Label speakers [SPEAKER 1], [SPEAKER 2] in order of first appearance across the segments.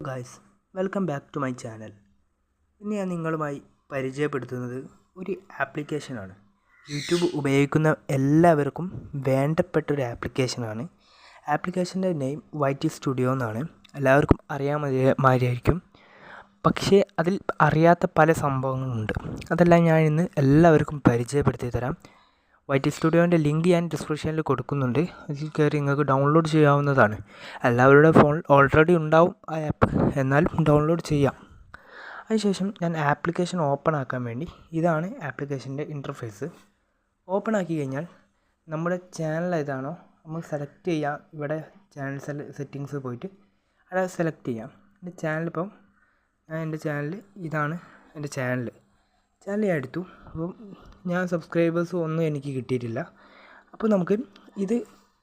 [SPEAKER 1] Guys, welcome back to my channel. ഇന്ന് ഞാൻ നിങ്ങളുമായി പരിചയപ്പെടുത്തുന്നത് ഒരു ആപ്ലിക്കേഷനാണ്. യൂട്യൂബ് ഉപയോഗിക്കുന്ന എല്ലാവർക്കും വേണ്ടപ്പെട്ടൊരു ആപ്ലിക്കേഷനാണ്. ആപ്ലിക്കേഷൻ്റെ നെയിം YT സ്റ്റുഡിയോ എന്നാണ്. എല്ലാവർക്കും അറിയാമായിരിക്കും. പക്ഷേ അതിൽ അറിയാത്ത പല സംഭവങ്ങളുണ്ട്. അതെല്ലാം ഞാൻ ഇന്ന് എല്ലാവർക്കും പരിചയപ്പെടുത്തി തരാം. YT സ്റ്റുഡിയോൻ്റെ ലിങ്ക് ഞാൻ ഡിസ്ക്രിപ്ഷനിൽ കൊടുക്കുന്നുണ്ട്. അതിൽ കയറി നിങ്ങൾക്ക് ഡൗൺലോഡ് ചെയ്യാവുന്നതാണ്. എല്ലാവരുടെ ഫോൺ ഓൾറെഡി ഉണ്ടാവും ആ ആപ്പ്, എന്നാലും ഡൗൺലോഡ് ചെയ്യാം. അതിനുശേഷം ഞാൻ ആപ്ലിക്കേഷൻ ഓപ്പൺ ആക്കാൻ വേണ്ടി ഇതാണ് ആപ്ലിക്കേഷൻ്റെ ഇൻ്റർഫേസ്. ഓപ്പൺ ആക്കി കഴിഞ്ഞാൽ നമ്മുടെ ചാനൽ ഏതാണോ നമ്മൾ സെലക്ട് ചെയ്യാം. ഇവിടെ ചാനൽ സെറ്റിങ്സ് പോയിട്ട് അവിടെ സെലക്ട് ചെയ്യാം. എൻ്റെ ചാനലിപ്പം എൻ്റെ ചാനൽ ഇതാണ്. എൻ്റെ ചാനൽ ഞാൻ എടുത്തു. അപ്പം ഞാൻ സബ്സ്ക്രൈബേഴ്സ് ഒന്നും എനിക്ക് കിട്ടിയിട്ടില്ല. അപ്പോൾ നമുക്ക് ഇത്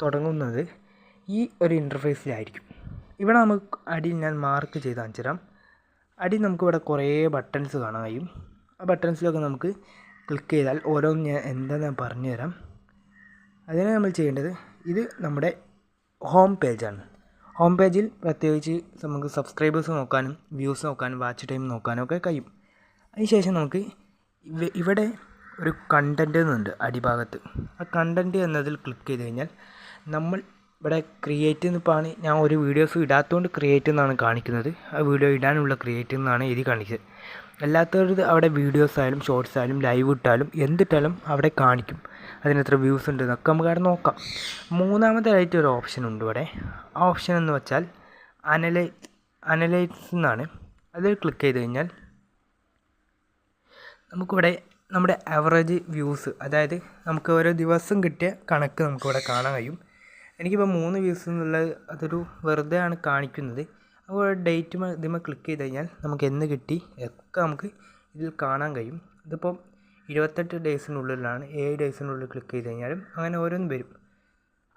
[SPEAKER 1] തുടങ്ങുന്നത് ഈ ഒരു ഇൻ്റർഫേസിലായിരിക്കും. ഇവിടെ നമുക്ക് അടിയിൽ ഞാൻ മാർക്ക് ചെയ്ത് കാണിച്ചു തരാം. അടി നമുക്കിവിടെ കുറേ ബട്ടൺസ് കാണാൻ കഴിയും. ആ ബട്ടൺസിലൊക്കെ നമുക്ക് ക്ലിക്ക് ചെയ്താൽ ഓരോന്ന് ഞാൻ എന്താണെന്ന് ഞാൻ പറഞ്ഞു തരാം. അതിന് നമ്മൾ ചെയ്യേണ്ടത് ഇത് നമ്മുടെ ഹോം പേജാണ്. ഹോം പേജിൽ പ്രത്യേകിച്ച് നമുക്ക് സബ്സ്ക്രൈബേഴ്സ് നോക്കാനും വ്യൂസ് നോക്കാനും വാച്ച് ടൈം നോക്കാനും ഒക്കെ കഴിയും. അതിനുശേഷം നമുക്ക് ഇവിടെ ഒരു കണ്ടൻറ്റ് എന്നുണ്ട് അടിഭാഗത്ത്. ആ കണ്ടൻറ്റ് എന്നതിൽ ക്ലിക്ക് ചെയ്ത് കഴിഞ്ഞാൽ നമ്മൾ ഇവിടെ ക്രിയേറ്റ് എന്നിപ്പാണ് ഞാൻ ഒരു വീഡിയോസ് ഇടാത്തതുകൊണ്ട് ക്രിയേറ്റ് എന്നാണ് കാണിക്കുന്നത്. ആ വീഡിയോ ഇടാനുള്ള ക്രിയേറ്റ് എന്നാണ് എഴുതി കാണിച്ചത്. അല്ലാത്തവരത് അവിടെ വീഡിയോസ് ആയാലും ഷോർട്സ് ആയാലും ലൈവ് ഇട്ടാലും എന്തിട്ടാലും അവിടെ കാണിക്കും. അതിനെത്ര വ്യൂസ് ഉണ്ട് എന്നൊക്കെ നമുക്ക് അവിടെ നോക്കാം. മൂന്നാമതായിട്ട് ഒരു ഓപ്ഷൻ ഉണ്ട് ഇവിടെ. ആ ഓപ്ഷൻ എന്ന് വെച്ചാൽ അനലൈസ് എന്നാണ്. അതിൽ ക്ലിക്ക് ചെയ്ത് കഴിഞ്ഞാൽ നമുക്കിവിടെ നമ്മുടെ ആവറേജ് വ്യൂസ്, അതായത് നമുക്ക് ഓരോ ദിവസം കിട്ടിയ കണക്ക് നമുക്കിവിടെ കാണാൻ കഴിയും. എനിക്കിപ്പോൾ 3 വ്യൂസ് എന്നുള്ളത് അതൊരു വെറുതെ ആണ് കാണിക്കുന്നത്. അപ്പോൾ ഡേറ്റ് ഇതിന്മേൽ ക്ലിക്ക് ചെയ്ത് കഴിഞ്ഞാൽ നമുക്ക് എന്ന് കിട്ടി ഒക്കെ നമുക്ക് ഇതിൽ കാണാൻ കഴിയും. ഇതിപ്പോൾ 28 ഡേയ്സിനുള്ളിലാണ്. 7 ഡേയ്സിനുള്ളിൽ ക്ലിക്ക് ചെയ്ത് കഴിഞ്ഞാലും അങ്ങനെ ഓരോന്നും വരും.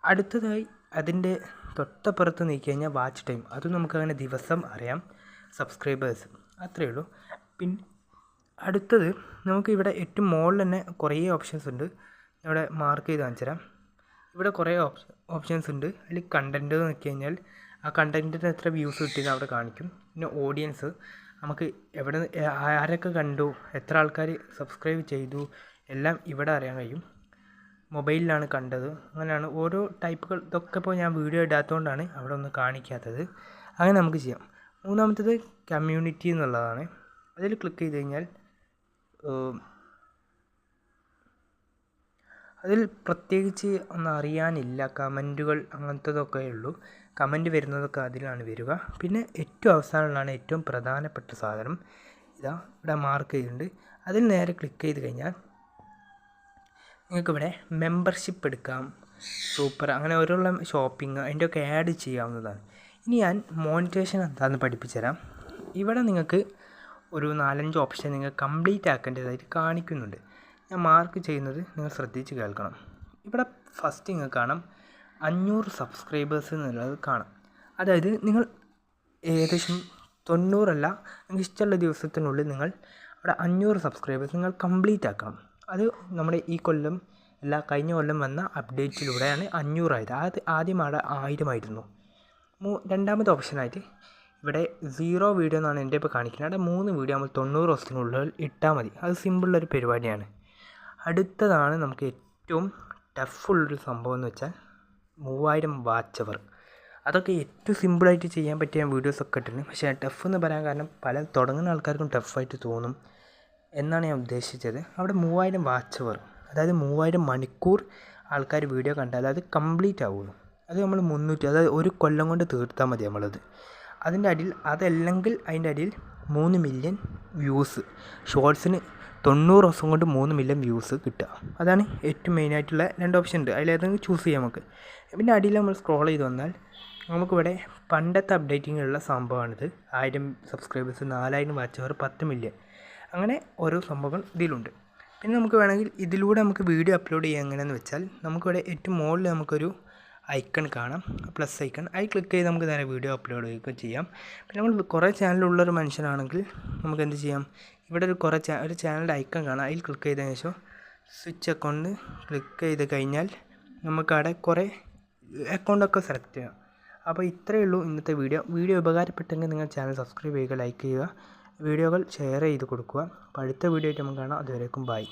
[SPEAKER 1] അടുത്തതായി അതിൻ്റെ തൊട്ടപ്പുറത്ത് നീക്കി കഴിഞ്ഞാൽ വാച്ച് ടൈം, അതും നമുക്കങ്ങനെ ദിവസം അറിയാം. സബ്സ്ക്രൈബേഴ്സ്, അത്രയേ ഉള്ളൂ. പിന്നെ അടുത്തത് നമുക്കിവിടെ ഏറ്റവും മുകളിൽ തന്നെ കുറേ ഓപ്ഷൻസ് ഉണ്ട്. ഇവിടെ മാർക്ക് ചെയ്ത് കാണിച്ചു തരാം. ഇവിടെ കുറേ ഓപ്ഷൻസ് ഉണ്ട്. അതിൽ കണ്ടൻറ്റ് നോക്കി കഴിഞ്ഞാൽ ആ കണ്ടൻറ്റിന് എത്ര വ്യൂസ് കിട്ടിയെന്ന് അവിടെ കാണിക്കും. പിന്നെ ഓഡിയൻസ്, നമുക്ക് എവിടെ ആരൊക്കെ കണ്ടു, എത്ര ആൾക്കാർ സബ്സ്ക്രൈബ് ചെയ്തു എല്ലാം ഇവിടെ അറിയാൻ കഴിയും. മൊബൈലിലാണ് കണ്ടത്, അങ്ങനെയാണ് ഓരോ ടൈപ്പുകൾ. ഇതൊക്കെ ഇപ്പോൾ ഞാൻ വീഡിയോ ഇടാത്തതുകൊണ്ടാണ് അവിടെ ഒന്നും കാണിക്കാത്തത്. അങ്ങനെ നമുക്ക് ചെയ്യാം. മൂന്നാമത്തേത് കമ്മ്യൂണിറ്റി എന്നുള്ളതാണ്. അതിൽ ക്ലിക്ക് ചെയ്ത് കഴിഞ്ഞാൽ അതിൽ പ്രത്യേകിച്ച് ഒന്നും അറിയാനില്ല. കമൻറ്റുകൾ അങ്ങനത്തതൊക്കെ ഉള്ളൂ. കമൻറ്റ് വരുന്നതൊക്കെ അതിലാണ് വരിക. പിന്നെ ഏറ്റവും അവസാനമുള്ളതാണ് ഏറ്റവും പ്രധാനപ്പെട്ട സാധനം. ഇതാ ഇവിടെ മാർക്ക് ചെയ്തിട്ടുണ്ട്. അതിൽ നേരെ ക്ലിക്ക് ചെയ്ത് കഴിഞ്ഞാൽ നിങ്ങൾക്കിവിടെ മെമ്പർഷിപ്പ് എടുക്കാം, സൂപ്പർ, അങ്ങനെ ഓരോള്ള ഷോപ്പിംഗ് അതിൻ്റെയൊക്കെ ആഡ് ചെയ്യാവുന്നതാണ്. ഇനി ഞാൻ മോണിറ്റൈസേഷൻ എന്താണെന്ന് പഠിപ്പിച്ചു തരാം. ഇവിടെ നിങ്ങൾക്ക് ഒരു 4-5 ഓപ്ഷൻ നിങ്ങൾ കംപ്ലീറ്റ് ആക്കേണ്ടതായിട്ട് കാണിക്കുന്നുണ്ട്. ഞാൻ മാർക്ക് ചെയ്യുന്നത് നിങ്ങൾ ശ്രദ്ധിച്ച് കേൾക്കണം. ഇവിടെ ഫസ്റ്റ് നിങ്ങൾക്ക് കാണാം 500 സബ്സ്ക്രൈബേഴ്സ് എന്നുള്ളത് കാണാം. അതായത് നിങ്ങൾ ഏകദേശം 90 അല്ല, നിങ്ങൾക്ക് ഇഷ്ടമുള്ള ദിവസത്തിനുള്ളിൽ നിങ്ങൾ അവിടെ 500 സബ്സ്ക്രൈബേഴ്സ് നിങ്ങൾ കംപ്ലീറ്റ് ആക്കണം. അത് നമ്മുടെ ഈ കൊല്ലം അല്ല, കഴിഞ്ഞ കൊല്ലം വന്ന അപ്ഡേറ്റിലൂടെയാണ് 500 ആയത്. അത് ആദ്യം അവിടെ 1000 ആയിരുന്നു. രണ്ടാമത്തെ ഓപ്ഷനായിട്ട് ഇവിടെ 0 വീഡിയോ എന്നാണ് എൻ്റെ ഇപ്പോൾ കാണിക്കുന്നത്. അവിടെ 3 വീഡിയോ നമ്മൾ 90 ദിവസത്തിനുള്ളിൽ ഇട്ടാൽ മതി. അത് സിമ്പിളുള്ളൊരു പരിപാടിയാണ്. അടുത്തതാണ് നമുക്ക് ഏറ്റവും ടഫുള്ളൊരു സംഭവം എന്ന് വെച്ചാൽ 3000 വാച്ച് അവർ. അതൊക്കെ ഏറ്റവും സിമ്പിളായിട്ട് ചെയ്യാൻ പറ്റിയ വീഡിയോസൊക്കെ ഇട്ടിട്ടുണ്ട്. പക്ഷേ ടഫ് എന്ന് പറയാൻ കാരണം പല തുടങ്ങുന്ന ആൾക്കാർക്കും ടഫായിട്ട് തോന്നും എന്നാണ് ഞാൻ ഉദ്ദേശിച്ചത്. അവിടെ 3000 വാച്ച് അവർ, അതായത് 3000 മണിക്കൂർ ആൾക്കാർ വീഡിയോ കണ്ടാൽ അത് കംപ്ലീറ്റ് ആവുള്ളൂ. അത് നമ്മൾ 300, അതായത് ഒരു കൊല്ലം കൊണ്ട് തീർത്താൽ മതി നമ്മളത്. അതിൻ്റെ അടിയിൽ അതല്ലെങ്കിൽ അതിൻ്റെ അടിയിൽ 3 മില്യൺ വ്യൂസ്. ഷോർട്സിന് 90 ദിവസം കൊണ്ട് 3 മില്യൺ വ്യൂസ് കിട്ടുക. അതാണ് ഏറ്റവും മെയിനായിട്ടുള്ള 2 ഓപ്ഷൻ ഉണ്ട്. അതിലേതെങ്കിലും ചൂസ് ചെയ്യാം നമുക്ക്. പിന്നെ അടിയിൽ നമ്മൾ സ്ക്രോൾ ചെയ്ത് വന്നാൽ നമുക്കിവിടെ പണ്ടത്തെ അപ്ഡേറ്റിങ്ങുള്ള സംഭവമാണിത്. 1000 സബ്സ്ക്രൈബേഴ്സ്, 4000 വാച്ച് അവർ, 10 മില്യൺ, അങ്ങനെ ഓരോ സംഭവങ്ങൾ ഇതിലുണ്ട്. പിന്നെ നമുക്ക് വേണമെങ്കിൽ ഇതിലൂടെ നമുക്ക് വീഡിയോ അപ്ലോഡ് ചെയ്യാം. എങ്ങനെയെന്ന് വെച്ചാൽ നമുക്കിവിടെ ഏറ്റവും മുകളിൽ നമുക്കൊരു ഐക്കൺ കാണാം, പ്ലസ് ഐക്കൺ. അതിൽ ക്ലിക്ക് ചെയ്ത് നമുക്ക് നേരെ വീഡിയോ അപ്ലോഡ് ചെയ്യുകയൊക്കെ ചെയ്യാം. പിന്നെ നമ്മൾ കുറേ ചാനലുള്ളൊരു മനുഷ്യനാണെങ്കിൽ നമുക്ക് എന്ത് ചെയ്യാം, ഇവിടെ ഒരു ചാനലിൻ്റെ ഐക്കൺ കാണാം. അതിൽ ക്ലിക്ക് ചെയ്തതിന് ശേഷം സ്വിച്ച് അക്കൗണ്ട് ക്ലിക്ക് ചെയ്ത് കഴിഞ്ഞാൽ നമുക്കവിടെ കുറേ അക്കൗണ്ടൊക്കെ സെലക്ട് ചെയ്യാം. അപ്പോൾ ഇത്രയേ ഉള്ളൂ ഇന്നത്തെ വീഡിയോ ഉപകാരപ്പെട്ടെങ്കിൽ നിങ്ങൾ ചാനൽ സബ്സ്ക്രൈബ് ചെയ്യുക, ലൈക്ക് ചെയ്യുക, വീഡിയോകൾ ഷെയർ ചെയ്ത് കൊടുക്കുക. അപ്പോൾ അടുത്ത വീഡിയോ ആയിട്ട് നമുക്ക് കാണാം. അതുവരേക്കും ബൈ.